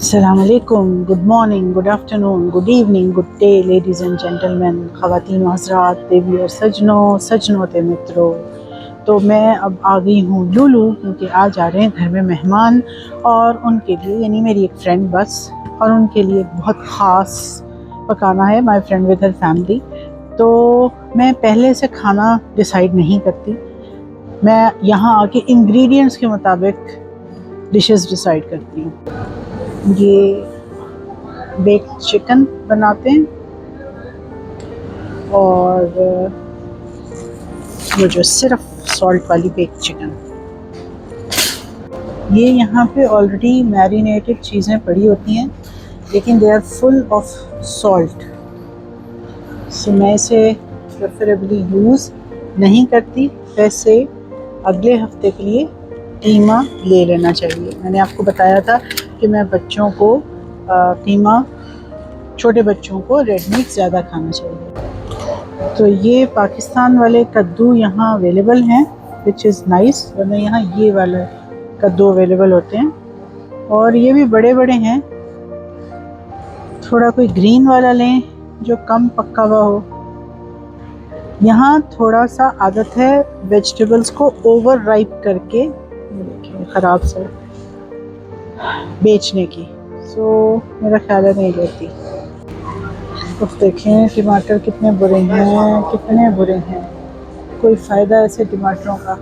अस्सलामुअलैकुम, good morning, good afternoon, good evening, good day ladies and gentleman, ख़वातीन हज़रात, देवी और सजनों, सजनों ते मित्रों। तो मैं अब आ गई हूँ लुलु, क्योंकि आज आ रहे हैं घर में मेहमान और उनके लिए यानी मेरी एक फ्रेंड बस, और उनके लिए बहुत ख़ास पकाना है। My friend with her family. तो मैं पहले से खाना डिसाइड नहीं करती, मैं यहाँ आके इंग्रेडिएंट्स के मुताबिक डिशेस डिसाइड करती हूँ। ये बेक्ड चिकन बनाते हैं और वो जो सिर्फ सॉल्ट वाली बेक्ड चिकन, ये यहाँ पे ऑलरेडी मैरिनेटेड चीज़ें पड़ी होती हैं, लेकिन they are full of salt, so मैं इसे प्रेफरेबली यूज़ नहीं करती। वैसे अगले हफ्ते के लिए कीमा ले लेना चाहिए। मैंने आपको बताया था कि मैं बच्चों को कीमा, छोटे बच्चों को रेड मीट ज़्यादा खाना चाहिए। तो ये पाकिस्तान वाले कद्दू यहाँ अवेलेबल हैं, विच इज़ नाइस, वरना यहाँ ये वाला कद्दू अवेलेबल होते हैं और ये भी बड़े बड़े हैं। थोड़ा कोई ग्रीन वाला लें जो कम पका हुआ हो। यहाँ थोड़ा सा आदत है वेजिटेबल्स को ओवर राइप करके, देखिए ख़राब से बेचने की, सो मेरा ख्याल है नहीं लेती। तो देखें टमाटर कितने बुरे हैं, कितने बुरे हैं, कोई फ़ायदा ऐसे टमाटरों का।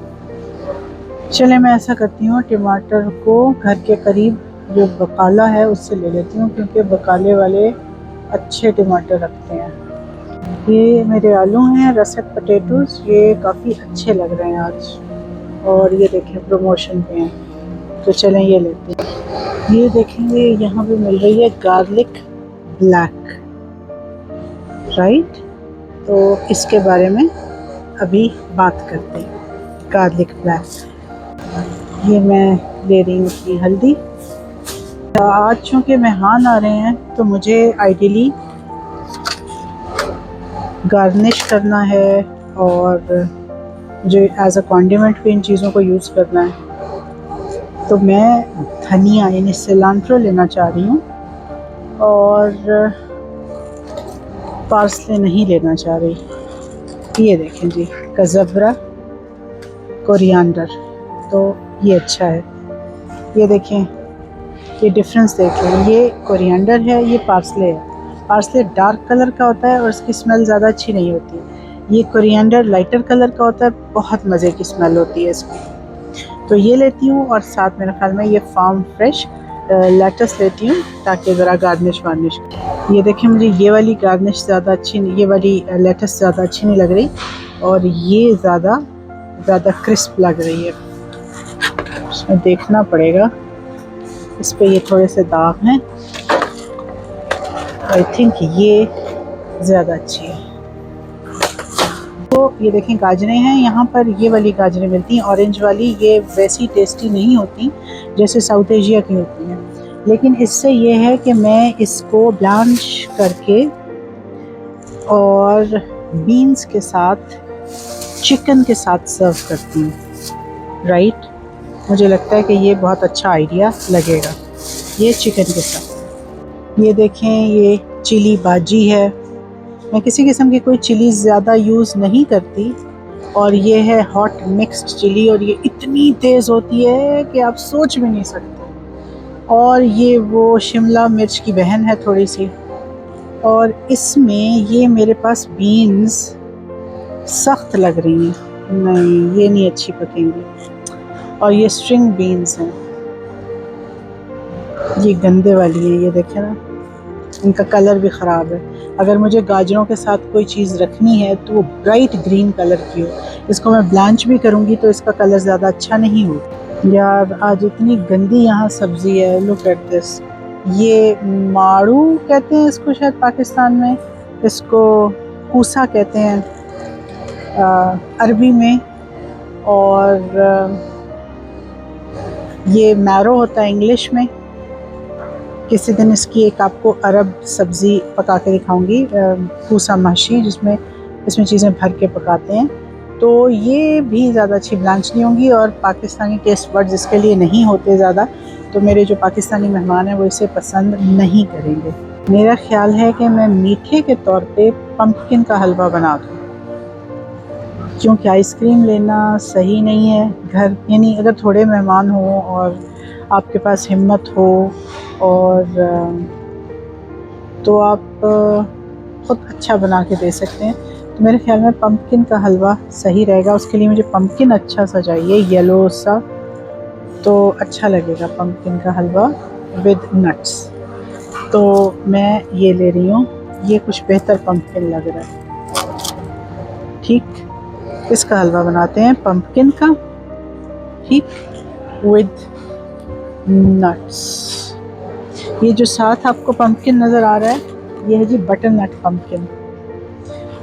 चले मैं ऐसा करती हूँ, टमाटर को घर के करीब जो बकाला है उससे ले लेती हूँ, क्योंकि बकाले वाले अच्छे टमाटर रखते हैं। ये मेरे आलू हैं, रसेट पोटैटोज़, ये काफ़ी अच्छे लग रहे हैं आज, और ये देखें प्रमोशन पे हैं, तो चलें ये लेते हैं। ये देखेंगे यहाँ पे मिल रही है गार्लिक ब्लैक, राइट, तो इसके बारे में अभी बात करते हैं। गार्लिक ब्लैक, ये मैं ले रही हूँ इसकी हल्दी। आज चूँकि मेहमान आ रहे हैं तो मुझे आइडियली गार्निश करना है और मुझे एज अ कॉन्डिमेंट भी इन चीज़ों को यूज़ करना है, तो मैं धनिया यानी सिलांट्रो लेना चाह रही हूँ और पार्सले नहीं लेना चाह रही। ये देखें जी, कज़बरा कोरिएंडर, तो ये अच्छा है। ये देखें, ये डिफरेंस देखें, ये कोरिएंडर है, ये पार्सले है। पार्सले डार्क कलर का होता है और इसकी स्मेल ज़्यादा अच्छी नहीं होती। ये कोरिएंडर लाइटर कलर का होता है, बहुत मज़े की स्मेल होती है इसकी। तो ये लेती हूँ और साथ मेरे ख्याल में ये फार्म फ्रेश लेटस लेती हूँ, ताकि ज़रा गार्निश वार्निश। ये देखें, मुझे ये वाली गार्निश ज़्यादा अच्छी, ये वाली लेटस ज़्यादा अच्छी नहीं लग रही, और ये ज़्यादा क्रिस्प लग रही है। इसमें देखना पड़ेगा, इस पे ये थोड़े से दाग हैं, आई थिंक ये ज़्यादा अच्छी है। तो ये देखें गाजरें हैं यहाँ पर, ये वाली गाजरें मिलती हैं ऑरेंज वाली, ये वैसी टेस्टी नहीं होती जैसे साउथ एशिया की होती हैं, लेकिन इससे ये है कि मैं इसको ब्लांच करके और बीन्स के साथ, चिकन के साथ सर्व करती हूँ, राइट। मुझे लगता है कि ये बहुत अच्छा आइडिया लगेगा, ये चिकन के साथ। ये देखें, ये चिली बाजी है, मैं किसी किस्म की कोई चिली ज़्यादा यूज़ नहीं करती, और ये है हॉट मिक्स्ड चिली, और ये इतनी तेज़ होती है कि आप सोच भी नहीं सकते। और ये वो शिमला मिर्च की बहन है थोड़ी सी, और इसमें ये मेरे पास बीन्स सख्त लग रही हैं, नहीं ये नहीं अच्छी पकेंगी। और ये स्ट्रिंग बीन्स हैं, ये गंदे वाली हैं, ये देखें ना, इनका कलर भी ख़राब है। अगर मुझे गाजरों के साथ कोई चीज़ रखनी है तो वो ब्राइट ग्रीन कलर की हो। इसको मैं ब्लांच भी करूँगी तो इसका कलर ज़्यादा अच्छा नहीं हो। यार आज इतनी गंदी यहाँ सब्ज़ी है, लुक एट दिस। ये माड़ू कहते हैं इसको शायद पाकिस्तान में, इसको कूसा कहते हैं अरबी में, और ये मैरो होता है इंग्लिश में। किसी दिन इसकी एक आपको अरब सब्ज़ी पका के दिखाऊंगी, कूसा माशी, जिसमें इसमें चीज़ें भर के पकाते हैं। तो ये भी ज़्यादा अच्छी ब्लांच नहीं होंगी, और पाकिस्तानी टेस्ट बड्स इसके लिए नहीं होते ज़्यादा, तो मेरे जो पाकिस्तानी मेहमान हैं वो इसे पसंद नहीं करेंगे। मेरा ख्याल है कि मैं मीठे के तौर पे पम्पकिन का हलवा बना दूँ, क्योंकि आइसक्रीम लेना सही नहीं है घर, यानी अगर थोड़े मेहमान हो और आपके पास हिम्मत हो और तो आप ख़ुद अच्छा बना के दे सकते हैं। तो मेरे ख्याल में पम्पकिन का हलवा सही रहेगा। उसके लिए मुझे पम्पकिन अच्छा सा चाहिए, येलो सा, तो अच्छा लगेगा पम्पकिन का हलवा विद नट्स। तो मैं ये ले रही हूँ, ये कुछ बेहतर पम्पकिन लग रहा है। ठीक, इसका हलवा बनाते हैं पम्पकिन का, ठीक, विद नट्स। ये जो साथ आपको पम्पकिन नज़र आ रहा है ये है जी बटर नट पम्पकिन।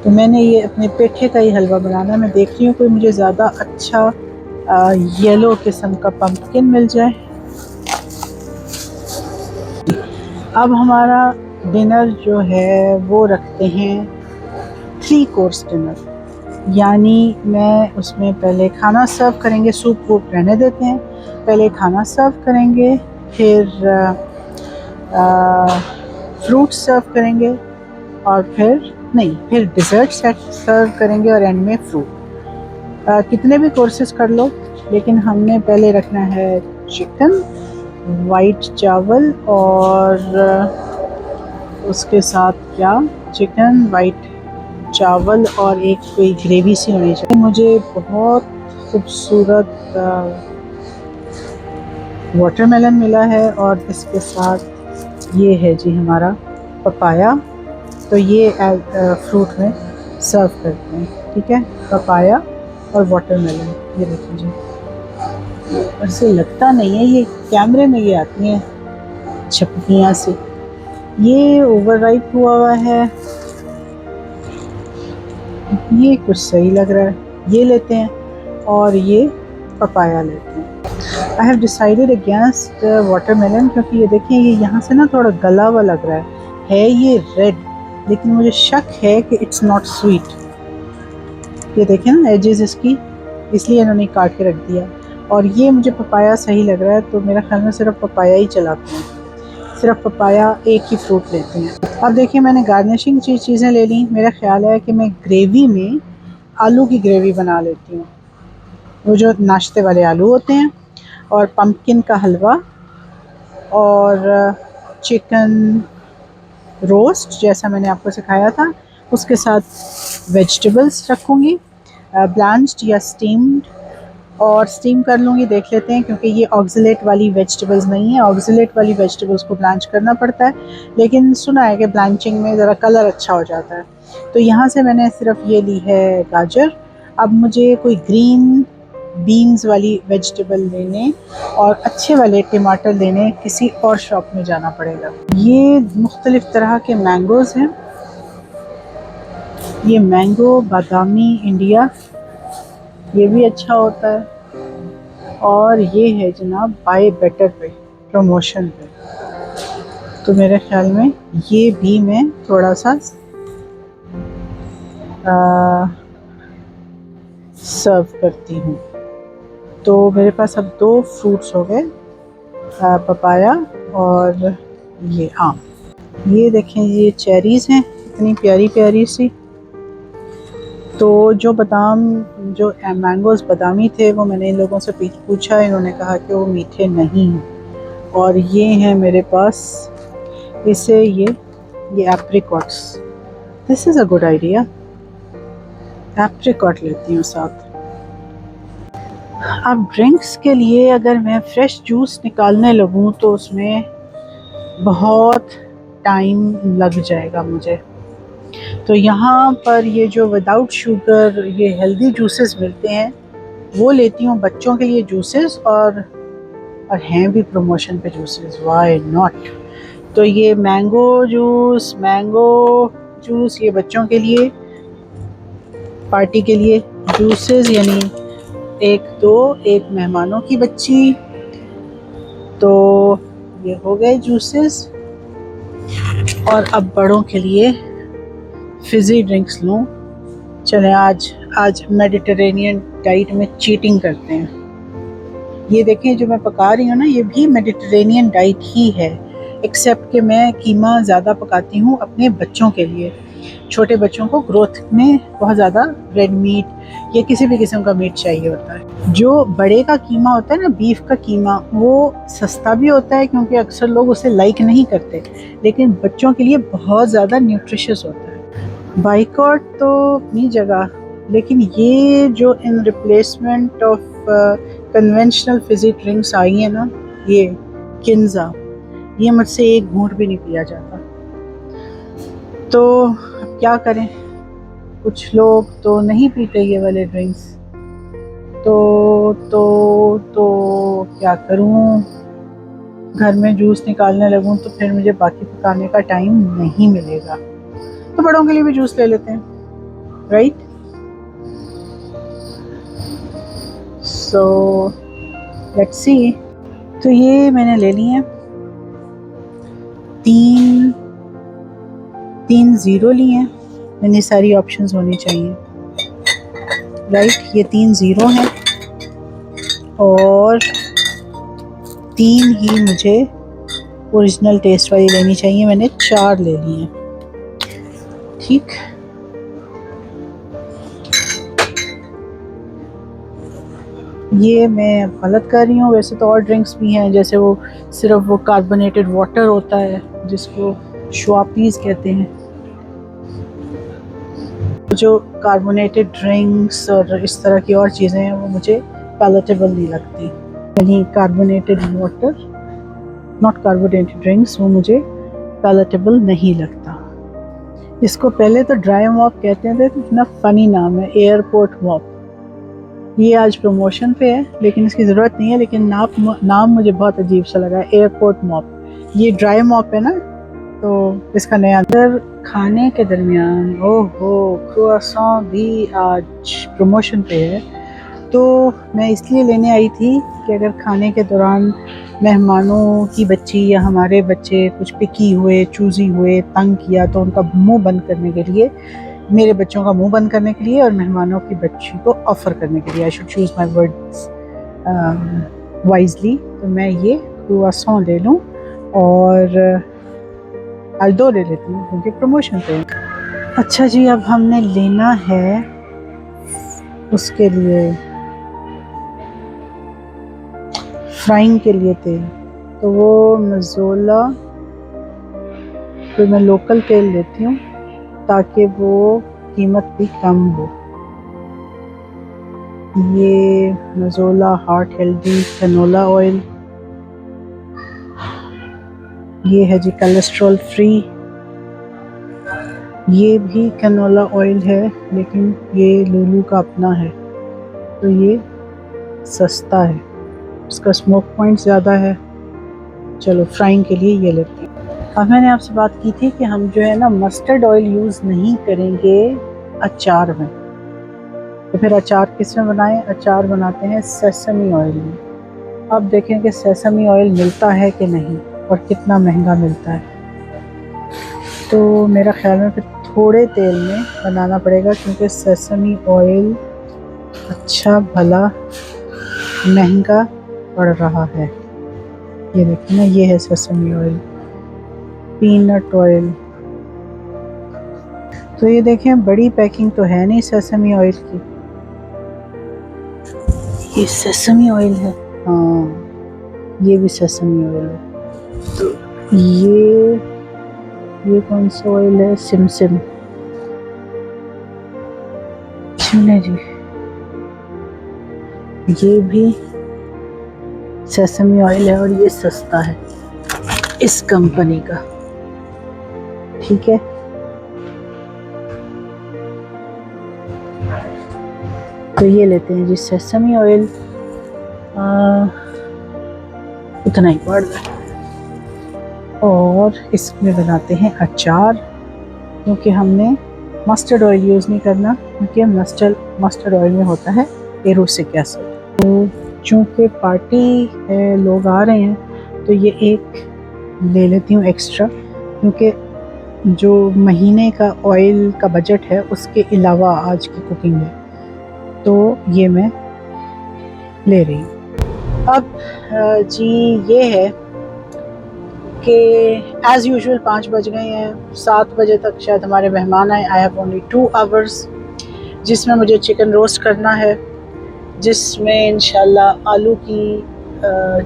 तो मैंने ये अपने पेठे का ही हलवा बनाना है। मैं देख रही हूँ कोई मुझे ज़्यादा अच्छा येलो किस्म का पम्पकिन मिल जाए। अब हमारा डिनर जो है वो रखते हैं 3 कोर्स डिनर, यानी मैं उसमें पहले खाना सर्व करेंगे, सूप वूप रहने देते हैं, पहले खाना सर्व करेंगे, फिर फ्रूट सर्व करेंगे और फिर डिज़र्ट सर्व करेंगे और एंड में फ्रूट। कितने भी कोर्सेज कर लो, लेकिन हमने पहले रखना है चिकन, वाइट चावल और उसके साथ क्या, चिकन, वाइट चावल और एक कोई ग्रेवी सी होनी चाहिए। मुझे बहुत खूबसूरत वाटरमेलन मिला है और इसके साथ ये है जी हमारा पपाया। तो ये फ्रूट में सर्व करते हैं, ठीक है, पपाया और वाटरमेलन। ये देखिए जी, ऐसे लगता नहीं है, ये कैमरे में ये आती हैं छपकियाँ से, ये ओवरराइप हुआ है। ये कुछ सही लग रहा है, ये लेते हैं और ये पपाया लेते हैं। I have decided against watermelon, क्योंकि ये देखिए ये यहाँ से ना थोड़ा गला हुआ लग रहा है ये रेड, लेकिन मुझे शक है कि इट्स नॉट स्वीट। ये देखें ना एजेस इसकी, इसलिए इन्होंने काट के रख दिया। और ये मुझे पपाया सही लग रहा है, तो मेरा ख्याल में सिर्फ पपाया ही चलाते हैं, सिर्फ पपाया एक ही फ्रूट लेते हैं। अब देखिए मैंने गार्निशिंग चीज़ें ले ली। मेरा ख्याल है कि मैं ग्रेवी में आलू की ग्रेवी बना लेती हूँ, वो जो नाश्ते वाले आलू होते हैं, और पम्पकिन का हलवा और चिकन रोस्ट जैसा मैंने आपको सिखाया था, उसके साथ वेजिटेबल्स रखूँगी, ब्लांच्ड या स्टीम्ड, और स्टीम कर लूँगी, देख लेते हैं, क्योंकि ये ऑक्सलेट वाली वेजिटेबल्स नहीं है। ऑक्सलेट वाली वेजिटेबल्स को ब्लांच करना पड़ता है, लेकिन सुना है कि ब्लांचिंग में ज़रा कलर अच्छा हो जाता है। तो यहाँ से मैंने सिर्फ ये ली है गाजर। अब मुझे कोई ग्रीन बीन्स वाली वेजिटेबल लेने और अच्छे वाले टमाटर लेने किसी और शॉप में जाना पड़ेगा। ये मुख्तलिफ़ तरह के मैंगोज़ हैं, ये मैंगो बादामी इंडिया, ये भी अच्छा होता है, और ये है जनाब बाय बेटर पे, प्रमोशन पे। तो मेरे ख्याल में ये भी मैं थोड़ा सा सर्व करती हूँ। तो मेरे पास अब 2 फ्रूट्स हो गए, पपाया और ये आम। ये देखें ये चेरीज़ हैं, इतनी प्यारी प्यारी सी। तो जो मैंगोज़ बादामी थे वो मैंने इन लोगों से पूछा, इन्होंने कहा कि वो मीठे नहीं हैं। और ये हैं मेरे पास, इसे ये apricots, this is a good idea, apricot लेती हूँ साथ। अब ड्रिंक्स के लिए अगर मैं फ़्रेश जूस निकालने लगूँ तो उसमें बहुत टाइम लग जाएगा मुझे। तो यहाँ पर ये जो विदाउट शुगर ये हेल्दी जूसेस मिलते हैं वो लेती हूँ, बच्चों के लिए जूसेस, और हैं भी प्रमोशन पे जूसेस, व्हाई नॉट। तो ये मैंगो जूस ये बच्चों के लिए, पार्टी के लिए जूसेस, यानी एक मेहमानों की बच्ची, तो ये हो गए जूसेस। और अब बड़ों के लिए फिज़ी ड्रिंक्स लूँ। चलें आज मेडिटेरेनियन डाइट में चीटिंग करते हैं। ये देखें जो मैं पका रही हूँ ना, ये भी मेडिटेरेनियन डाइट ही है, एक्सेप्ट कि मैं कीमा ज़्यादा पकाती हूँ अपने बच्चों के लिए। छोटे बच्चों को ग्रोथ में बहुत ज़्यादा रेड मीट या किसी भी किस्म का मीट चाहिए होता है। जो बड़े का कीमा होता है ना, बीफ का कीमा, वो सस्ता भी होता है क्योंकि अक्सर लोग उसे लाइक नहीं करते, लेकिन बच्चों के लिए बहुत ज़्यादा न्यूट्रिशियस होता है। बाइकॉट तो अपनी जगह, लेकिन ये जो in replacement of conventional Fiji drinks I हैं ना, ये किन्जा, ये मुझसे एक घूंट भी नहीं पिया जाता। तो अब क्या करें, कुछ लोग तो नहीं पीते ये वाले ड्रिंक्स, तो क्या करूं, घर में जूस निकालने लगूं तो फिर मुझे बाकी पकाने का टाइम नहीं मिलेगा, तो बड़ों के लिए भी जूस ले लेते हैं, राइट। So let's see. तो ये मैंने ले ली है, तीन ज़ीरो लिए हैं, मैंने सारी ऑप्शंस होनी चाहिए, राइट। ये 3 ज़ीरो हैं और 3 ही मुझे ओरिजिनल टेस्ट वाली लेनी चाहिए, मैंने 4 ले ली हैं, ठीक। ये मैं गलत कर रही हूँ, वैसे तो और ड्रिंक्स भी हैं, जैसे वो सिर्फ वो कार्बोनेटेड वाटर होता है जिसको श्वापीज़ कहते हैं। जो कार्बोनेटेड ड्रिंक्स और इस तरह की और चीज़ें हैं वो मुझे पैलेटेबल नहीं लगती, यानी carbonated water, not carbonated drinks, वो मुझे पैलेटेबल नहीं लगता। इसको पहले तो ड्राई मॉप कहते थे, तो इतना फ़नी नाम है, एयरपोर्ट मॉप। ये आज प्रमोशन पे है लेकिन इसकी ज़रूरत नहीं है, लेकिन नाम मुझे बहुत अजीब सा लगा, एयरपोर्ट मॉप। ये ड्राई मॉप है ना, तो इसका नया अंदर खाने के दरमियान, ओहो, क्रुआसॉन भी आज प्रमोशन पे है। तो मैं इसलिए लेने आई थी कि अगर खाने के दौरान मेहमानों की बच्ची या हमारे बच्चे कुछ पिकी हुए, चूज़ी हुए, तंग किया, तो उनका मुंह बंद करने के लिए, मेरे बच्चों का मुंह बंद करने के लिए और मेहमानों की बच्ची को ऑफ़र करने के लिए, I should choose my words wisely, तो मैं ये क्रुआसॉन ले लूँ और आज 2 ले लेती हूँ क्योंकि प्रमोशन पे है। अच्छा जी, अब हमने लेना है उसके लिए फ्राइंग के लिए तेल, तो वो मज़ोला, तो मैं लोकल तेल लेती हूँ ताकि वो कीमत भी कम हो। ये मज़ोला हार्ट हेल्दी कैनोला ऑयल, ये है जी कोलेस्ट्रॉल फ्री, ये भी कैनोला ऑयल है लेकिन ये लूलू का अपना है, तो ये सस्ता है, इसका स्मोक पॉइंट ज़्यादा है। चलो फ्राइंग के लिए ये लेते हैं। अब मैंने आपसे बात की थी कि हम जो है ना मस्टर्ड ऑयल यूज़ नहीं करेंगे अचार में, तो फिर अचार किस में बनाएं? अचार बनाते हैं सेसमी ऑयल में। अब देखें कि सेसमी ऑयल मिलता है कि नहीं और कितना महंगा मिलता है। तो मेरा ख्याल में फिर थोड़े तेल में बनाना पड़ेगा क्योंकि सेसमी ऑयल अच्छा भला महंगा पड़ रहा है। ये देखिए ना, ये है सेसमी ऑयल, पीनट ऑयल। तो ये देखें बड़ी पैकिंग तो है नहीं सेसमी ऑयल की, ये सेसमी ऑयल है, हाँ ये भी सेसमी ऑयल है। तो ये कौन सा ऑयल है? सिमसिम, सुने जी, ये भी सेसमी ऑयल है और ये सस्ता है इस कंपनी का, ठीक है। तो ये लेते हैं जी सेसमी ऑयल, उतना ही पड़ रहा है, और इसमें बनाते हैं अचार, क्योंकि हमने मस्टर्ड ऑयल यूज़ नहीं करना क्योंकि मस्टर्ड ऑयल में होता है एरोसिक एसिड। तो चूँकि पार्टी है, लोग आ रहे हैं, तो ये एक ले लेती हूँ एक्स्ट्रा, क्योंकि जो महीने का ऑयल का बजट है उसके अलावा आज की कुकिंग है, तो ये मैं ले रही हूँ। अब जी ये है कि एज़ यूजुअल 5 बज गए हैं, 7 बजे तक शायद हमारे मेहमान आए। आई हैव ओनली 2 आवर्स जिसमें मुझे चिकन रोस्ट करना है, जिसमें इंशाल्लाह आलू की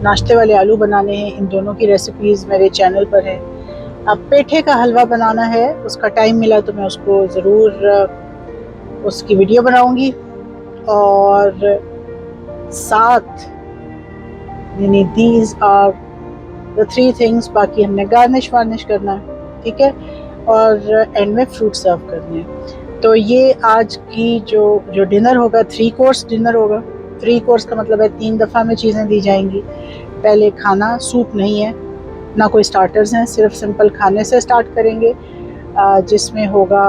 नाश्ते वाले आलू बनाने हैं। इन दोनों की रेसिपीज़ मेरे चैनल पर है। अब पेठे का हलवा बनाना है, उसका टाइम मिला तो मैं उसको ज़रूर उसकी वीडियो बनाऊंगी। और साथ यानी दीज आर द 3 थिंग्स। बाकी हमने गार्निश वार्निश करना है, ठीक है, और एंड में फ्रूट सर्व करने हैं। तो ये आज की जो डिनर होगा, 3 कोर्स डिनर होगा। 3 कोर्स का मतलब है 3 दफ़ा में चीज़ें दी जाएंगी। पहले खाना, सूप नहीं है, ना कोई स्टार्टर्स हैं, सिर्फ सिंपल खाने से स्टार्ट करेंगे, जिसमें होगा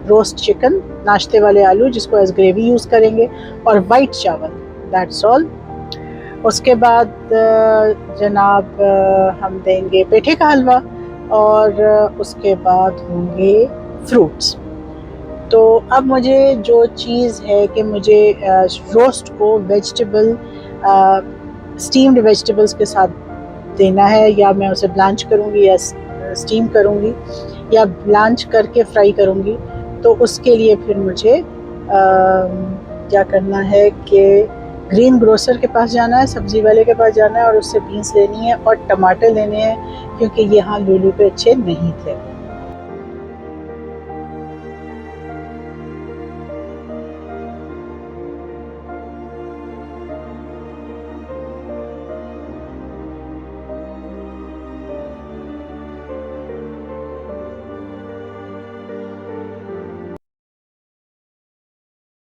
रोस्ट चिकन, नाश्ते वाले आलू जिसको एज ग्रेवी यूज़ करेंगे, और वाइट चावल, दैट्स ऑल। उसके बाद जनाब हम देंगे पेठे का हलवा, और उसके बाद होंगे फ्रूट्स। तो अब मुझे जो चीज़ है कि मुझे रोस्ट को वेजिटेबल स्टीम्ड वेजिटेबल्स के साथ देना है, या मैं उसे ब्लांच करूँगी या स्टीम करूँगी या ब्लांच करके फ्राई करूँगी। तो उसके लिए फिर मुझे क्या करना है कि ग्रीन ग्रोसर के पास जाना है, सब्ज़ी वाले के पास जाना है, और उससे बीन्स लेनी है और टमाटर लेने हैं, क्योंकि यहाँ लूलू पे अच्छे नहीं थे।